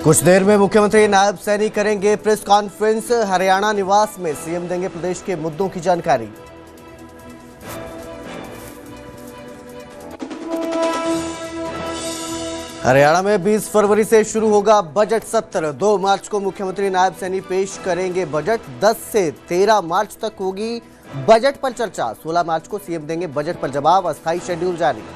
कुछ देर में मुख्यमंत्री नायब सैनी करेंगे प्रेस कॉन्फ्रेंस। हरियाणा निवास में सीएम देंगे प्रदेश के मुद्दों की जानकारी। हरियाणा में 20 फरवरी से शुरू होगा बजट सत्र। 2 मार्च को मुख्यमंत्री नायब सैनी पेश करेंगे बजट। 10 से 13 मार्च तक होगी बजट पर चर्चा। 16 मार्च को सीएम देंगे बजट पर जवाब। अस्थायी शेड्यूल जारी।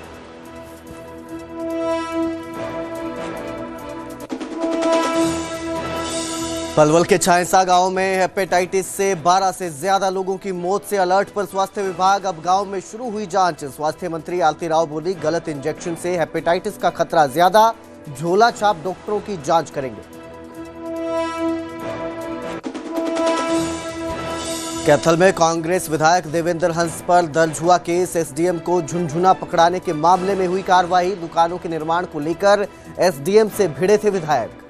पलवल के छायसा गांव में हेपेटाइटिस से 12 से ज्यादा लोगों की मौत से अलर्ट पर स्वास्थ्य विभाग। अब गांव में शुरू हुई जांच। स्वास्थ्य मंत्री आलती राव बोली, गलत इंजेक्शन से हेपेटाइटिस का खतरा ज्यादा। झोला छाप डॉक्टरों की जांच करेंगे। कैथल में कांग्रेस विधायक देवेंद्र हंस पर दर्ज हुआ केस। एसडीएम को झुनझुना पकड़ाने के मामले में हुई कार्रवाई। दुकानों के निर्माण को लेकर एसडीएम से भिड़े थे विधायक।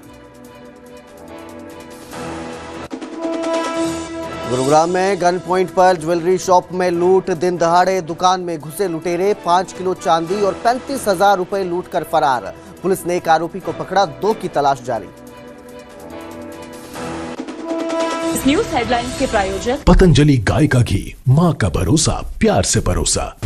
गुरुग्राम में गन पॉइंट पर ज्वेलरी शॉप में लूट। दिन दहाड़े दुकान में घुसे लुटेरे 5 किलो चांदी और 35,000 रुपए लूट कर फरार। पुलिस ने एक आरोपी को पकड़ा। 2 की तलाश जारी। इस न्यूज हेडलाइंस के प्रायोजक पतंजलि गाय का घी, माँ का भरोसा, प्यार से परोसा।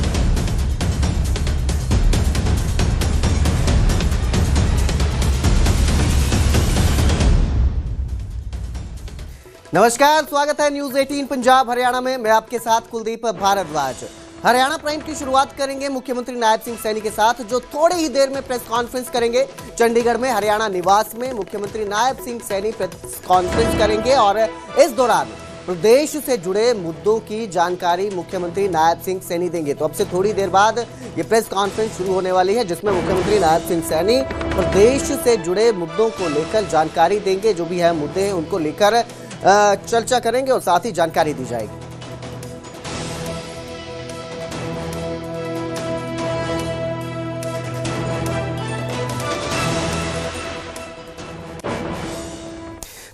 नमस्कार, स्वागत है न्यूज 18 पंजाब हरियाणा में। मैं आपके साथ कुलदीप भारद्वाज। हरियाणा प्राइम की शुरुआत करेंगे मुख्यमंत्री नायब सिंह सैनी के साथ, जो थोड़ी ही देर में प्रेस कॉन्फ्रेंस करेंगे। चंडीगढ़ में हरियाणा निवास में मुख्यमंत्री नायब सिंह सैनी प्रेस कॉन्फ्रेंस करेंगे और इस दौरान प्रदेश से जुड़े मुद्दों की जानकारी मुख्यमंत्री नायब सिंह सैनी देंगे। तो अब से थोड़ी देर बाद ये प्रेस कॉन्फ्रेंस शुरू होने वाली है, जिसमें मुख्यमंत्री नायब सिंह सैनी प्रदेश से जुड़े मुद्दों को लेकर जानकारी देंगे। जो भी है मुद्दे हैं उनको लेकर चर्चा करेंगे और साथ ही जानकारी दी जाएगी।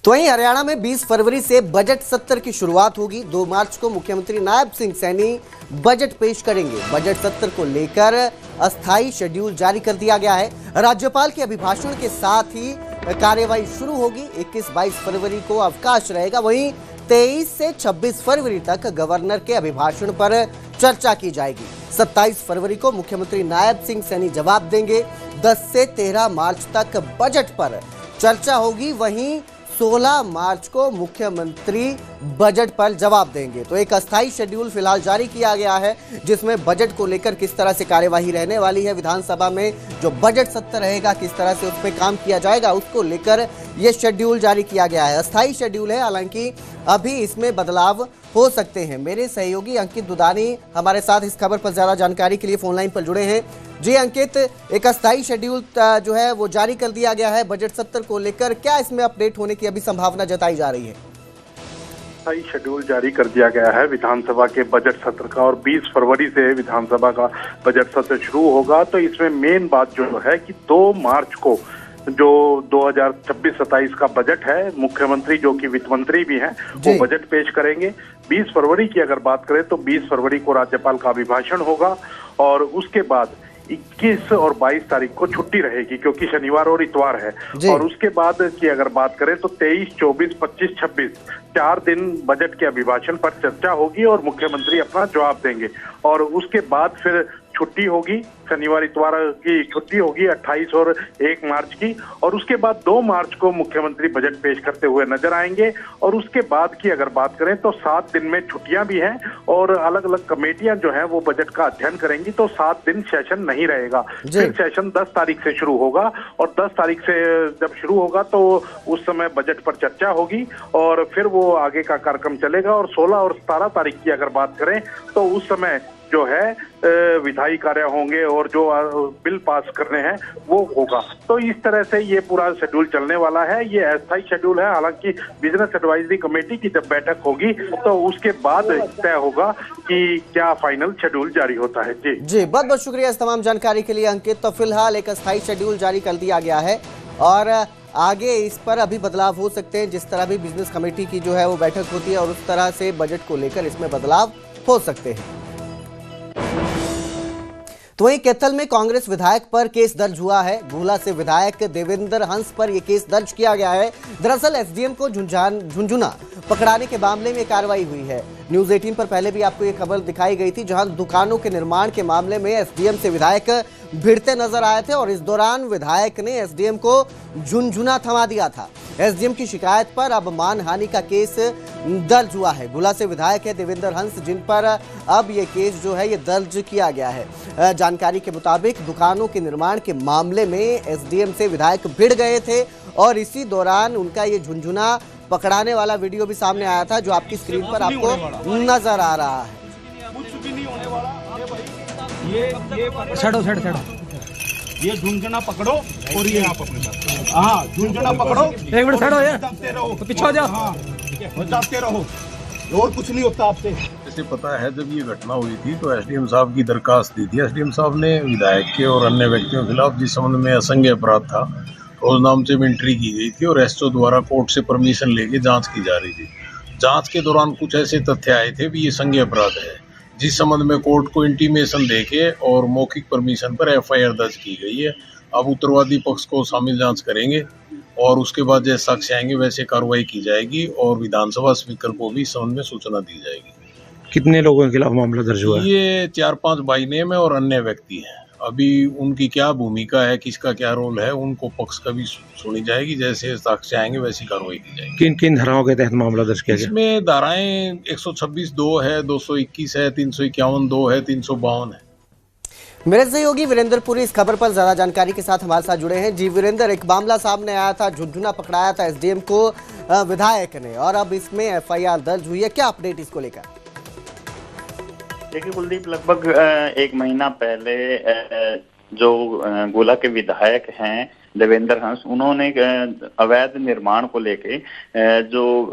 तो वहीं हरियाणा में 20 फरवरी से बजट सत्र की शुरुआत होगी। 2 मार्च को मुख्यमंत्री नायब सिंह सैनी बजट पेश करेंगे। बजट सत्र को लेकर अस्थायी शेड्यूल जारी कर दिया गया है। राज्यपाल के अभिभाषण के साथ ही कार्यवाही शुरू होगी। 21-22 फरवरी को अवकाश रहेगा। वहीं 23 से 26 फरवरी तक गवर्नर के अभिभाषण पर चर्चा की जाएगी। 27 फरवरी को मुख्यमंत्री नायब सिंह सैनी जवाब देंगे। 10 से 13 मार्च तक बजट पर चर्चा होगी। वहीं 16 मार्च को मुख्यमंत्री बजट पर जवाब देंगे। तो एक अस्थायी शेड्यूल फिलहाल जारी किया गया है, जिसमें बजट को लेकर किस तरह से कार्यवाही रहने वाली है, विधानसभा में जो बजट सत्र रहेगा किस तरह से उसमें काम किया जाएगा, उसको लेकर यह शेड्यूल जारी किया गया है। अस्थायी शेड्यूल है, हालांकि अभी इसमें बदलाव हो सकते हैं। मेरे सहयोगी अंकित दुदानी हमारे साथ इस खबर पर ज्यादा जानकारी के लिए फोन लाइन पर जुड़े हैं। जी अंकित, एक अस्थायी शेड्यूल जो है वो जारी कर दिया गया है बजट सत्र को लेकर, क्या इसमें अपडेट होने की अभी संभावना जताई जा रही है? अस्थायी शेड्यूल जारी कर दिया गया है विधानसभा के बजट सत्र का, और 20 फरवरी से विधानसभा का बजट सत्र शुरू होगा। तो इसमें मेन बात जो है कि 2 मार्च को जो 2026-27 का बजट है, मुख्यमंत्री जो कि वित्त मंत्री भी हैं वो बजट पेश करेंगे। 20 फरवरी की अगर बात करें तो 20 फरवरी को राज्यपाल का अभिभाषण होगा और उसके बाद 21 और 22 तारीख को छुट्टी रहेगी, क्योंकि शनिवार और इतवार है। और उसके बाद की अगर बात करें तो 23, 24, 25, 26 4 दिन बजट के अभिभाषण पर चर्चा होगी और मुख्यमंत्री अपना जवाब देंगे। और उसके बाद फिर छुट्टी होगी, शनिवार इतवार की छुट्टी होगी 28 और 1 मार्च की। और उसके बाद 2 मार्च को मुख्यमंत्री बजट पेश करते हुए नजर आएंगे। और उसके बाद की अगर बात करें तो 7 दिन में छुट्टियां भी हैं और अलग अलग कमेटियां जो हैं वो बजट का अध्ययन करेंगी। तो 7 दिन सेशन नहीं रहेगा। फिर सेशन 10 तारीख से शुरू होगा और 10 तारीख से जब शुरू होगा तो उस समय बजट पर चर्चा होगी और फिर वो आगे का कार्यक्रम चलेगा। और 16 और 17 तारीख की अगर बात करें तो उस समय जो है विधायी कार्य होंगे और जो बिल पास करने हैं वो होगा। तो इस तरह से ये पूरा शेड्यूल चलने वाला है। ये अस्थायी शेड्यूल है, हालांकि बिजनेस एडवाइजरी कमेटी की जब बैठक होगी तो उसके बाद तय होगा कि क्या फाइनल शेड्यूल जारी होता है। जी बहुत बहुत शुक्रिया इस तमाम जानकारी के लिए अंकित। तो फिलहाल एक अस्थायी शेड्यूल जारी कर दिया गया है और आगे इस पर अभी बदलाव हो सकते हैं। जिस तरह भी बिजनेस कमेटी की जो है वो बैठक होती है और उस तरह से बजट को लेकर इसमें बदलाव हो सकते हैं। तो वहीं कैथल में कांग्रेस विधायक पर केस दर्ज हुआ है। गुहला से विधायक देवेंद्र हंस पर यह केस दर्ज किया गया है। दरअसल एसडीएम को झुंझुना पकड़ाने के मामले में कार्रवाई हुई है। न्यूज 18 पर पहले भी आपको ये खबर दिखाई गई थी, जहां दुकानों के निर्माण के मामले में एसडीएम से विधायक भिड़ते नजर आए थे और इस दौरान विधायक ने एसडीएम को झुंझुना थमा दिया था। एसडीएम की शिकायत पर अब मानहानि का केस दर्ज हुआ है। गुहला से विधायक है देवेंद्र हंस, जिन पर अब ये केस जो है ये दर्ज किया गया है। जानकारी के मुताबिक दुकानों के निर्माण के मामले में एसडीएम से विधायक भिड़ गए थे और इसी दौरान उनका ये झुंझुना पकड़ाने वाला वीडियो भी सामने आया था, जो आपकी स्क्रीन पर आपको नजर आ रहा है। ये झुंझुना पकड़ो और ये आप अपने साथ, हाँ झुंझुना पकड़ो, एक मिनट खड़ो यार, दबते रहो, पीछे हो जाओ, हाँ दबते रहो, और कुछ नहीं होता आपसे। जैसे पता है, जब ये घटना हुई थी तो एसडीएम साहब की दरखास्त दी थी। एसडीएम साहब ने विधायक के और अन्य व्यक्तियों के खिलाफ जिस संबंध में असंज्ञेय अपराध था उस नाम से एंट्री की गई थी और एसओ द्वारा कोर्ट से परमिशन लेके जांच की जा रही थी। जांच के दौरान कुछ ऐसे तथ्य आए थे भी ये संज्ञेय अपराध है, जिस संबंध में कोर्ट को इंटीमेशन देके और मौखिक परमिशन पर एफआईआर दर्ज की गई है। अब उत्तरवादी पक्ष को शामिल जांच करेंगे और उसके बाद जैसे साक्ष्य आएंगे वैसे कार्रवाई की जाएगी और विधानसभा स्पीकर को भी इस संबंध में सूचना दी जाएगी। कितने लोगों के खिलाफ मामला दर्ज हुआ है? ये 4-5 बाई नेम है और अन्य व्यक्ति हैं। अभी उनकी क्या भूमिका है, किसका क्या रोल है, उनको पक्ष का भी सुनी जाएगी। जैसे साक्ष्य आएंगे वैसी कार्रवाई की जाएगी। किन किन धाराओं के तहत मामला दर्ज किया गया? इसमें धाराएं 126(2) है, 221 है, 351(2) है, 352 है। मेरे सहयोगी वीरेंद्र पुरी इस खबर पर ज्यादा जानकारी के साथ हमारे साथ जुड़े हैं। जी वीरेंद्र, एक मामला सामने आया था, झुंझुना पकड़ाया था एसडीएम को विधायक ने, और अब इसमें एफआईआर दर्ज हुई है, क्या अपडेट इसको लेकर? देखिए कुलदीप, लगभग एक महीना पहले जो गोला के विधायक हैं देवेंद्र हंस, उन्होंने अवैध निर्माण को लेके जो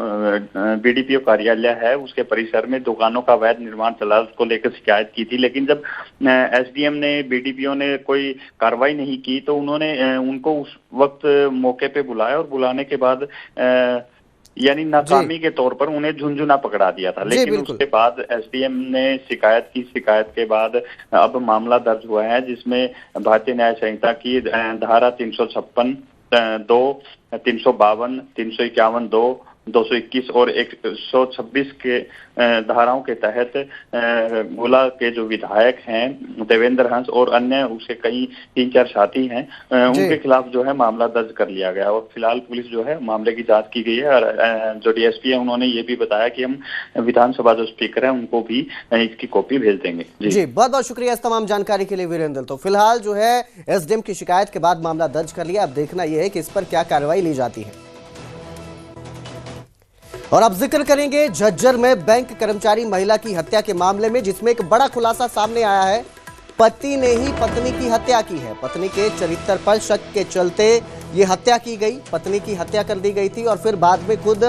बीडीपीओ कार्यालय है उसके परिसर में दुकानों का अवैध निर्माण चला, उसको लेकर शिकायत की थी। लेकिन जब एसडीएम ने, बीडीपीओ ने कोई कार्रवाई नहीं की तो उन्होंने उनको उस वक्त मौके पे बुलाया और बुलाने के बाद यानी नाकामी के तौर पर उन्हें झुंझुना पकड़ा दिया था। लेकिन उसके बाद एसडीएम ने शिकायत की। शिकायत के बाद अब मामला दर्ज हुआ है, जिसमें भारतीय न्याय संहिता की धारा 356(2), 352, 351(2), 221 और 126 के धाराओं के तहत गोला के जो विधायक हैं देवेंद्र हंस और अन्य उसके कई 3-4 साथी हैं, उनके खिलाफ जो है मामला दर्ज कर लिया गया और फिलहाल पुलिस जो है मामले की जांच की गई है। और जो डीएसपी है उन्होंने ये भी बताया कि हम विधानसभा जो स्पीकर है उनको भी इसकी कॉपी भेज देंगे। जी बहुत बहुत शुक्रिया इस तमाम जानकारी के लिए वीरेंद्र। तो फिलहाल जो है एसडीएम की शिकायत के बाद मामला दर्ज कर लिया, अब देखना यह है कि इस पर क्या कार्रवाई ली जाती है। और अब जिक्र करेंगे झज्जर में बैंक कर्मचारी महिला की हत्या के मामले में, जिसमें एक बड़ा खुलासा सामने आया है। पति ने ही पत्नी की हत्या की है। पत्नी के चरित्र पर शक के चलते ये हत्या की गई। पत्नी की हत्या कर दी गई थी और फिर बाद में खुद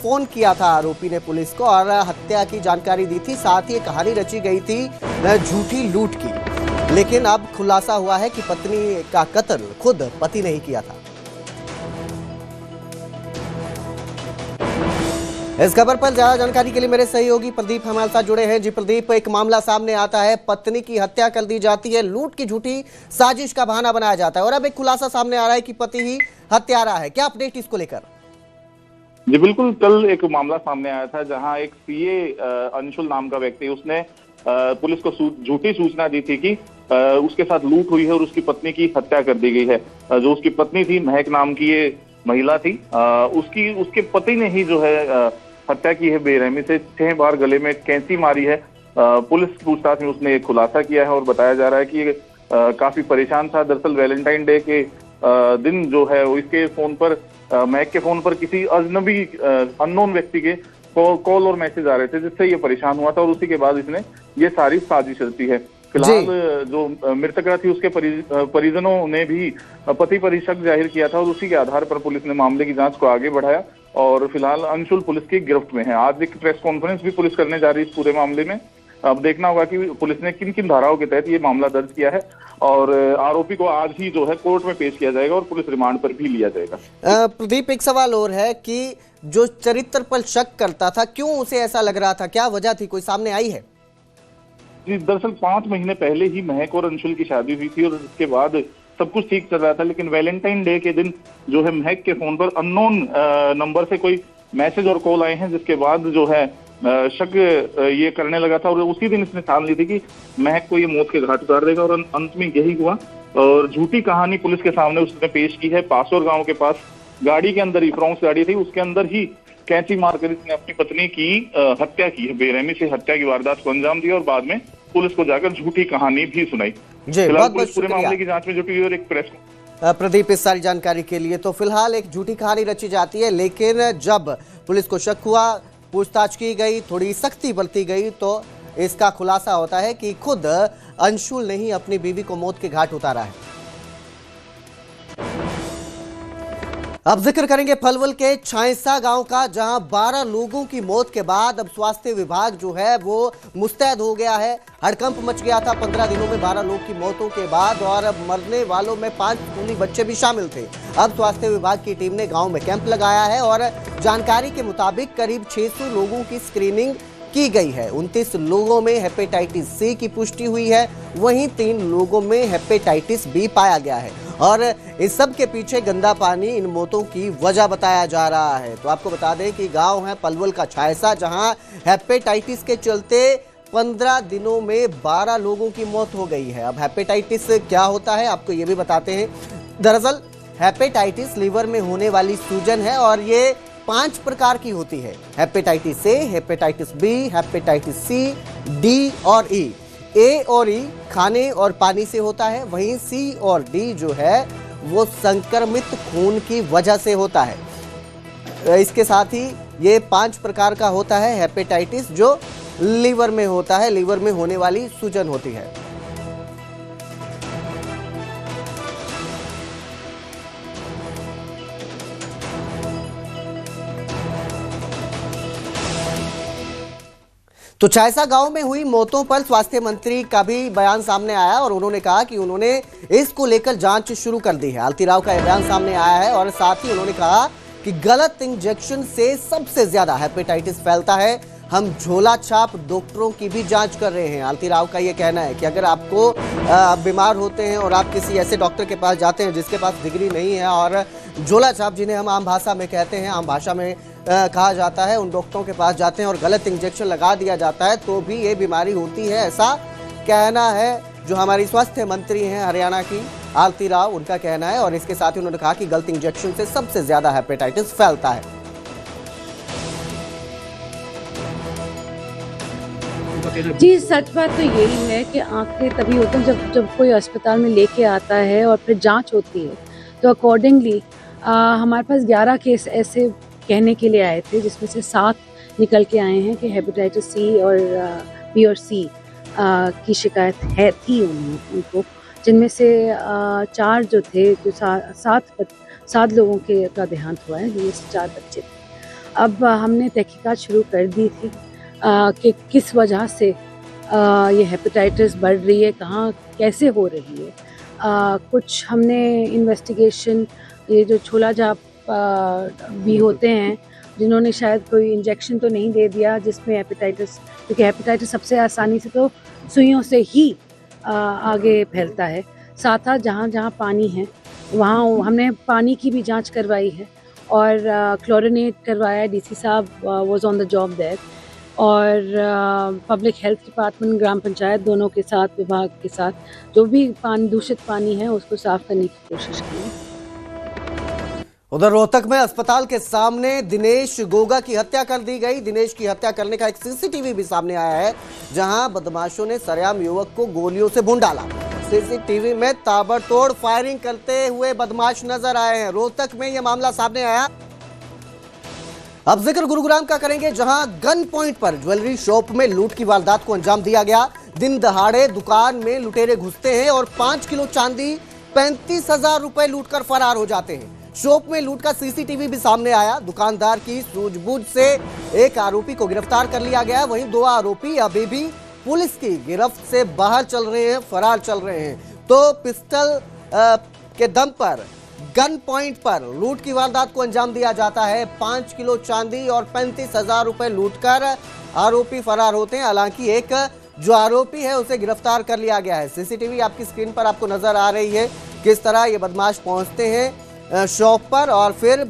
फोन किया था आरोपी ने पुलिस को और हत्या की जानकारी दी थी। साथ ही कहानी रची गई थी झूठी लूट की। लेकिन अब खुलासा हुआ है कि पत्नी का कत्ल खुद पति ने ही किया था। इस खबर पर ज्यादा जानकारी के लिए मेरे सहयोगी प्रदीप हमारे साथ जुड़े हैं। जी प्रदीप, एक मामला सामने आता है, पत्नी की हत्या कर दी जाती है, लूट की झूठी साजिश का बहाना बनाया जाता है और अब एक खुलासा सामने आ रहा है कि पति ही हत्यारा है। क्या अपडेट इसको लेकर? जी बिल्कुल, कल एक मामला सामने आया था जहां एक सीए अंशुल नाम का व्यक्ति, उसने पुलिस को झूठी सूचना दी थी कि उसके साथ लूट हुई है और उसकी पत्नी की हत्या कर दी गई है। जो उसकी पत्नी थी, महक नाम की ये महिला थी, उसके पति ने ही जो है हत्या की है बेरहमी से। 6 बार गले में कैंची मारी है। पुलिस पूछताछ में उसने एक खुलासा किया है और बताया जा रहा है कि काफी परेशान था। दरअसल वैलेंटाइन डे के दिन जो है वो इसके फोन पर, महक के फोन पर किसी अजनबी अननोन व्यक्ति के कॉल और मैसेज आ रहे थे, जिससे ये परेशान हुआ था और उसी के बाद इसने ये सारी साजिश रची है। फिलहाल जो मृतका थी उसके परिजनों ने भी पति पर शक जाहिर किया था और उसी के आधार पर पुलिस ने मामले की जांच को आगे बढ़ाया और फिलहाल अंशुल पुलिस की गिरफ्त में है। आज एक प्रेस कॉन्फ्रेंस भी पुलिस करने जा रही है इस पूरे मामले में। अब देखना होगा कि पुलिस ने किन किन धाराओं के तहत ये मामला दर्ज किया है और आरोपी को आज ही जो है कोर्ट में पेश किया जाएगा और पुलिस रिमांड पर भी लिया जाएगा। प्रदीप, एक सवाल और है कि जो चरित्र पर शक करता था, क्यों उसे ऐसा लग रहा था, क्या वजह थी, कोई सामने आई है? जी, दरअसल 5 महीने पहले ही महक और अंशुल की शादी हुई थी और उसके बाद सब कुछ ठीक चल रहा था, लेकिन वैलेंटाइन डे के दिन जो है महक के फोन पर अननोन नंबर से कोई मैसेज और कॉल आए हैं, जिसके बाद जो है शक ये करने लगा था और उसी दिन इसने ठान ली थी कि महक को ये मौत के घाट उतार देगा। और अंत में यही हुआ और झूठी कहानी पुलिस के सामने उसने पेश की है। पासोर गांव के पास गाड़ी के अंदर ही, फ्रॉन्क्स गाड़ी थी, उसके अंदर ही कैंची मारकर इसने अपनी पत्नी की हत्या की है। बेरहमी से हत्या की वारदात को अंजाम दिया और बाद में पुलिस को जाकर झूठी कहानी भी सुनाई। फिलहाल पुलिस पूरे मामले की जांच में जुटी हुई और एक प्रेस प्रदीप, इस सारी जानकारी के लिए। तो फिलहाल एक झूठी कहानी रची जाती है, लेकिन जब पुलिस को शक हुआ, पूछताछ की गई, थोड़ी सख्ती बरती गई, तो इसका खुलासा होता है कि खुद अंशुल ने ही अपनी बीवी को मौत के घाट उतारा है। अब जिक्र करेंगे पलवल के छायसा गांव का, जहां 12 लोगों की मौत के बाद अब स्वास्थ्य विभाग जो है वो मुस्तैद हो गया है। हड़कंप मच गया था 15 दिनों में 12 लोग की मौतों के बाद, और अब मरने वालों में 5 स्कूली बच्चे भी शामिल थे। अब स्वास्थ्य विभाग की टीम ने गांव में कैंप लगाया है और जानकारी के मुताबिक करीब 600 लोगों की स्क्रीनिंग की गई है। 29 लोगों में हेपेटाइटिस सी की पुष्टि हुई है, वहीं 3 लोगों में हेपेटाइटिस बी पाया गया है। और इस सब के पीछे गंदा पानी इन मौतों की वजह बताया जा रहा है। तो आपको बता दें कि गांव है पलवल का छायसा, जहां हेपेटाइटिस के चलते 15 दिनों में 12 लोगों की मौत हो गई है। अब हेपेटाइटिस क्या होता है आपको ये भी बताते हैं। दरअसल हेपेटाइटिस लीवर में होने वाली सूजन है और ये 5 प्रकार की होती है। Hepatitis A, hepatitis B, hepatitis C, D और ई। ए और ई खाने और पानी से होता है, वहीं सी और डी जो है वो संक्रमित खून की वजह से होता है। इसके साथ ही ये 5 प्रकार का होता है हेपेटाइटिस, जो लीवर में होता है, लीवर में होने वाली सूजन होती है। तो छायसा गांव में हुई मौतों पर स्वास्थ्य मंत्री का भी बयान सामने आया और उन्होंने कहा कि उन्होंने इसको लेकर जांच शुरू कर दी है। आलती राव का यह बयान सामने आया है और साथ ही उन्होंने कहा कि गलत इंजेक्शन से सबसे ज्यादा हेपेटाइटिस फैलता है। हम झोला छाप डॉक्टरों की भी जांच कर रहे हैं। आलती राव का यह कहना है कि अगर आपको बीमार होते हैं और आप किसी ऐसे डॉक्टर के पास जाते हैं जिसके पास डिग्री नहीं है, और झोला छाप जिन्हें हम आम भाषा में कहते हैं, आम भाषा में कहा जाता है, उन डॉक्टरों के पास जाते हैं और गलत इंजेक्शन लगा दिया जाता है तो भी ये बीमारी होती है। ऐसा कहना है जो हमारी स्वास्थ्य मंत्री हैं हरियाणा की आलती राव, उनका कहना है। और इसके साथ ही उन्होंने कहा कि गलत इंजेक्शन से सबसे ज्यादा हेपेटाइटिस फैलता है। जी, सच बात तो यही है कि आंकड़े तभी होते हैं जब कोई अस्पताल में लेके आता है और फिर जांच होती है। तो अकॉर्डिंगली हमारे पास 11 केस ऐसे कहने के लिए आए थे, जिसमें से 7 निकल के आए हैं कि हेपेटाइटिस सी और बी और सी की शिकायत थी उनको, जिनमें से 4 जो थे, जो 7 लोगों का देहांत हुआ है, जिनमें से 4 बच्चे थे। अब हमने तहकीकात शुरू कर दी थी कि किस वजह से ये हेपेटाइटिस बढ़ रही है, कहाँ कैसे हो रही है। कुछ हमने इन्वेस्टिगेशन, ये जो छोला झाप भी होते हैं जिन्होंने शायद कोई इंजेक्शन तो नहीं दे दिया जिसमें हेपेटाइटिस, क्योंकि हेपेटाइटिस सबसे आसानी से तो सुइयों से ही आगे फैलता है। साथ ही जहाँ जहाँ पानी है वहाँ हमने पानी की भी जांच करवाई है और क्लोरिनेट करवाया। डीसी साहब was on the job there, और पब्लिक हेल्थ डिपार्टमेंट, ग्राम पंचायत दोनों के साथ, विभाग के साथ जो भी दूषित पानी है उसको साफ करने की कोशिश की। उधर रोहतक में अस्पताल के सामने दिनेश गोगा की हत्या कर दी गई। दिनेश की हत्या करने का एक सीसीटीवी भी सामने आया है, जहां बदमाशों ने सरेआम युवक को गोलियों से भून डाला। सीसीटीवी में ताबड़तोड़ फायरिंग करते हुए बदमाश नजर आए हैं। रोहतक में यह मामला सामने आया। अब जिक्र गुरुग्राम का करेंगे, जहां गन पॉइंट पर ज्वेलरी शॉप में लूट की वारदात को अंजाम दिया गया। दिन दहाड़े दुकान में लुटेरे घुसते हैं और 5 किलो चांदी 35,000 रुपए लूटकर फरार हो जाते हैं। शॉप में लूट का सीसीटीवी भी सामने आया। दुकानदार की सूझबूझ से एक आरोपी को गिरफ्तार कर लिया गया, वहीं 2 आरोपी अभी भी पुलिस की गिरफ्त से बाहर चल रहे हैं, फरार चल रहे हैं। तो पिस्टल के दम पर गन पॉइंट पर लूट की वारदात को अंजाम दिया जाता है। 5 किलो चांदी और 35,000 रुपए लूटकर आरोपी फरार होते हैं। हालांकि एक जो आरोपी है उसे गिरफ्तार कर लिया गया है। सीसीटीवी आपकी स्क्रीन पर आपको नजर आ रही है किस तरह ये बदमाश पहुंचते हैं शॉप पर और फिर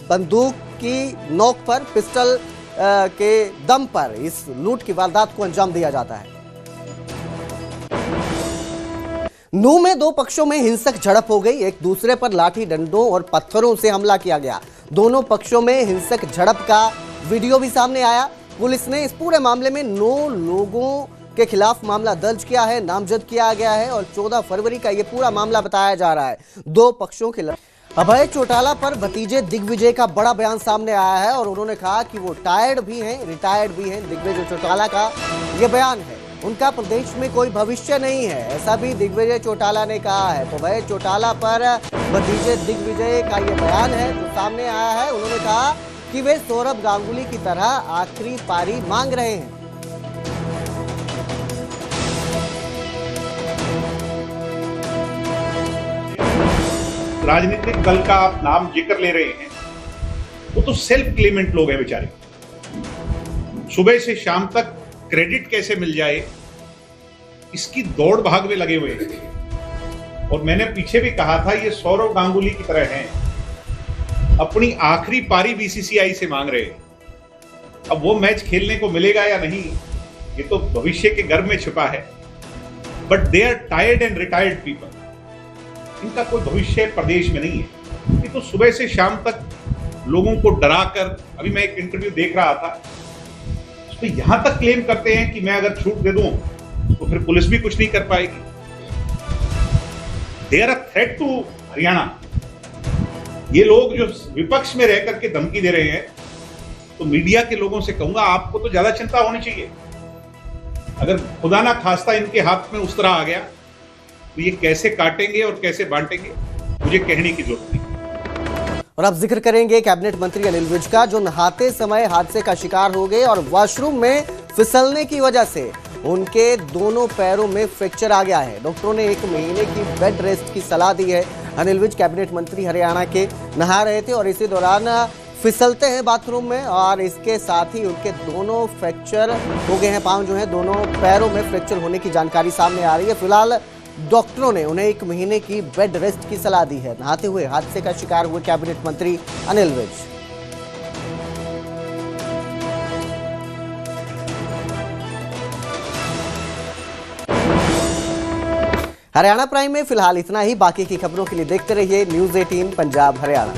बंदूक की नोक पर पिस्टल के दम पर इस लूट की वारदात को अंजाम दिया जाता है। नूंह में दो पक्षों में हिंसक झड़प हो गई। एक दूसरे पर लाठी डंडों और पत्थरों से हमला किया गया। दोनों पक्षों में हिंसक झड़प का वीडियो भी सामने आया। पुलिस ने इस पूरे मामले में 9 लोगों के खिलाफ मामला दर्ज किया है, नामजद किया गया है और 14 फरवरी का यह पूरा मामला बताया जा रहा है। दो पक्षों के अभय चौटाला पर भतीजे दिग्विजय का बड़ा बयान सामने आया है और उन्होंने कहा कि वो टायर्ड भी हैं, रिटायर्ड भी हैं। दिग्विजय चौटाला का यह बयान है, उनका प्रदेश में कोई भविष्य नहीं है, ऐसा भी दिग्विजय चौटाला ने कहा है। तो अभय चौटाला पर भतीजे दिग्विजय का यह बयान है जो सामने आया है। उन्होंने कहा कि वे सौरभ गांगुली की तरह आखिरी पारी मांग रहे हैं। राजनीतिक दल का आप नाम जिक्र ले रहे हैं, वो तो सेल्फ क्लेमेंट लोग हैं बेचारे। सुबह से शाम तक क्रेडिट कैसे मिल जाए इसकी दौड़ भाग में लगे हुए हैं। और मैंने पीछे भी कहा था ये सौरव गांगुली की तरह हैं, अपनी आखिरी पारी बीसीसीआई से मांग रहे हैं। अब वो मैच खेलने को मिलेगा या नहीं ये तो भविष्य के गर्भ में छिपा है, but they are tired and retired people. इनका कोई भविष्य प्रदेश में नहीं है। ये तो सुबह से शाम तक लोगों को डरा कर, अभी मैं एक इंटरव्यू देख रहा था उसमें यहां तक क्लेम करते हैं कि मैं अगर छूट दे दूं तो फिर पुलिस भी कुछ नहीं कर पाएगी। They are a threat to Haryana. ये लोग जो विपक्ष में रह करके धमकी दे रहे हैं, तो मीडिया के लोगों से कहूंगा आपको तो ज्यादा चिंता होनी चाहिए। अगर खुदा ना खास्ता इनके हाथ में उस तरह आ गया तो ये कैसे काटेंगे और कैसे बांटेंगे मुझे कहने की जरूरत नहीं। और अब जिक्र करेंगे कैबिनेट मंत्री अनिल विज का, जो नहाते समय हादसे का शिकार हो गए और वॉशरूम में फिसलने की वजह से उनके दोनों पैरों में फ्रैक्चर आ गया है। डॉक्टरों ने 1 महीने की बेड रेस्ट की सलाह दी है। अनिल विज कैबिनेट मंत्री हरियाणा के नहा रहे थे और इसी दौरान फिसलते हैं बाथरूम में और इसके साथ ही उनके दोनों फ्रैक्चर हो गए हैं। पांव जो है दोनों पैरों में फ्रैक्चर होने की जानकारी सामने आ रही है। फिलहाल डॉक्टरों ने उन्हें 1 महीने की बेड रेस्ट की सलाह दी है। नहाते हुए हादसे का शिकार हुए कैबिनेट मंत्री अनिल विज। हरियाणा प्राइम में फिलहाल इतना ही। बाकी की खबरों के लिए देखते रहिए न्यूज़ 18 पंजाब हरियाणा।